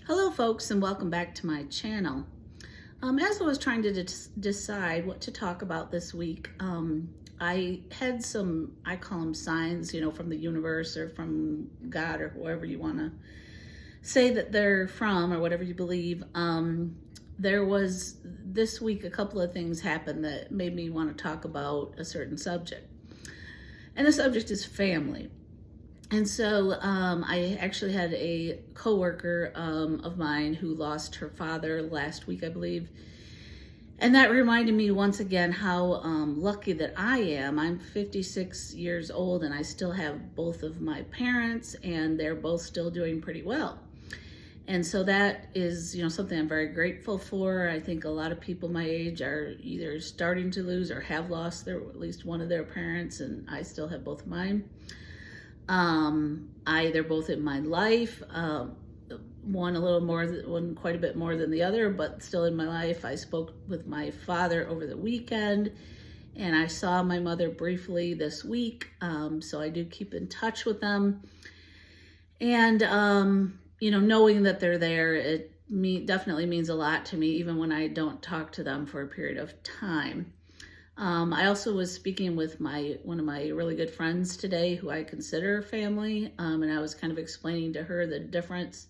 Hello folks, and welcome back to my channel. As I was trying to decide what to talk about this week, I had some, I call them signs, from the universe or from God or whoever you want to say that they're from or whatever you believe. There was this week a couple of things happened that made me want to talk about a certain subject. And the subject is family. And so I actually had a coworker of mine who lost her father last week, I believe. And that reminded me once again how lucky that I am. I'm 56 years old and I still have both of my parents and they're both still doing pretty well. And so that is, something I'm very grateful for. I think a lot of people my age are either starting to lose or have lost at least one of their parents, and I still have both of mine. They're both in my life. One quite a bit more than the other, but still in my life. I spoke with my father over the weekend, and I saw my mother briefly this week. So I do keep in touch with them, and knowing that they're there, it definitely means a lot to me, even when I don't talk to them for a period of time. I also was speaking with one of my really good friends today who I consider family, and I was kind of explaining to her the difference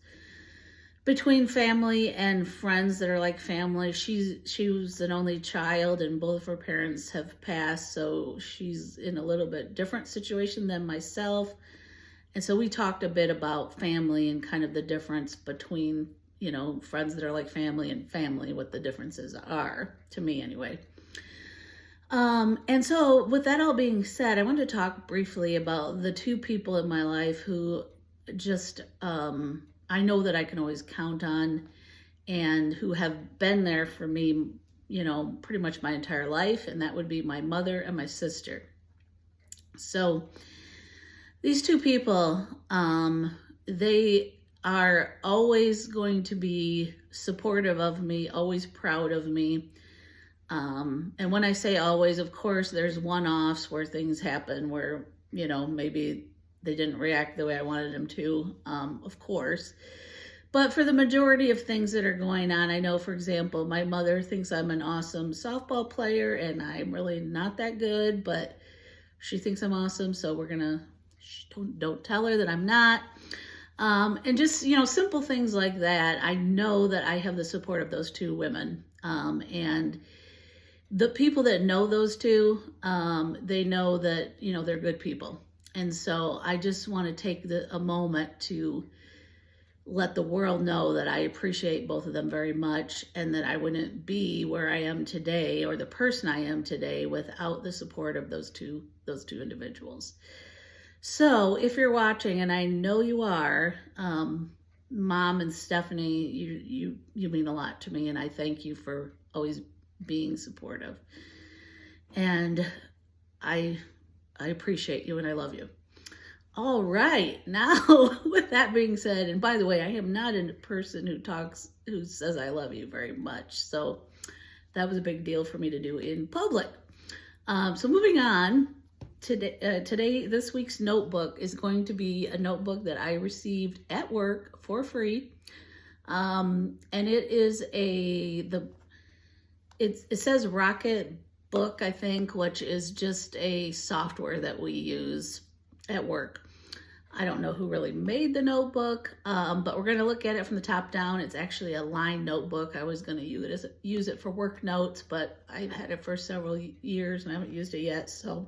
between family and friends that are like family. She was an only child and both of her parents have passed, so she's in a little bit different situation than myself. And so we talked a bit about family and kind of the difference between, friends that are like family and family, what the differences are, to me anyway. And so with that all being said, I wanted to talk briefly about the two people in my life who just, I know that I can always count on and who have been there for me, pretty much my entire life. And that would be my mother and my sister. So these two people, they are always going to be supportive of me, always proud of me. And when I say always, of course, there's one-offs where things happen where, maybe they didn't react the way I wanted them to, of course. But for the majority of things that are going on, I know, for example, my mother thinks I'm an awesome softball player and I'm really not that good, but she thinks I'm awesome. So we're don't tell her that I'm not. And just, simple things like that. I know that I have the support of those two women. And the people that know those two, they know that, they're good people. And so I just want to take a moment to let the world know that I appreciate both of them very much and that I wouldn't be where I am today or the person I am today without the support of those two individuals. So if you're watching, and I know you are, Mom and Stephanie, you mean a lot to me, and I thank you for always being supportive. And I appreciate you and I love you. All right, now with that being said, and by the way, I am not a person who says I love you very much. So that was a big deal for me to do in public. So moving on, today, this week's notebook is going to be a notebook that I received at work for free. And it is it says Rocketrip, I think, which is just a software that we use at work. I don't know who really made the notebook, but we're going to look at it from the top down. It's actually a line notebook. I was going to use it for work notes, but I've had it for several years and I haven't used it yet. So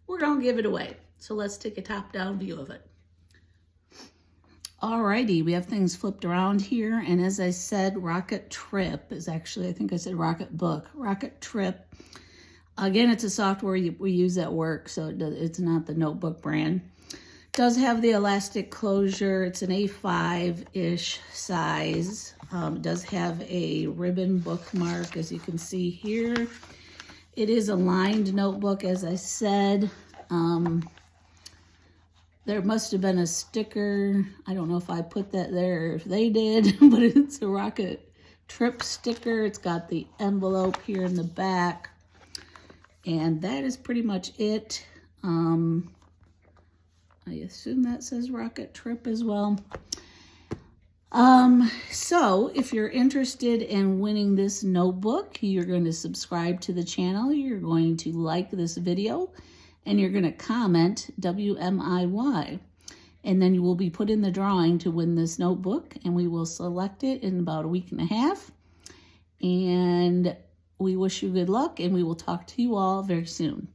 we're going to give it away. So let's take a top-down view of it. Alrighty, we have things flipped around here. And as I said, Rocketrip is actually, I think I said Rocketbook. Rocketrip. Again, it's a software we use at work, so it's not the notebook brand. It does have the elastic closure. It's an A5-ish size. It does have a ribbon bookmark, as you can see here. It is a lined notebook, as I said. There must have been a sticker. I don't know if I put that there or if they did, but it's a Rocketrip sticker. It's got the envelope here in the back. And that is pretty much it. I assume that says Rocketrip as well. So if you're interested in winning this notebook, you're going to subscribe to the channel, you're going to like this video, and you're going to comment WMIY. And then you will be put in the drawing to win this notebook, and we will select it in about a week and a half. And we wish you good luck, and we will talk to you all very soon.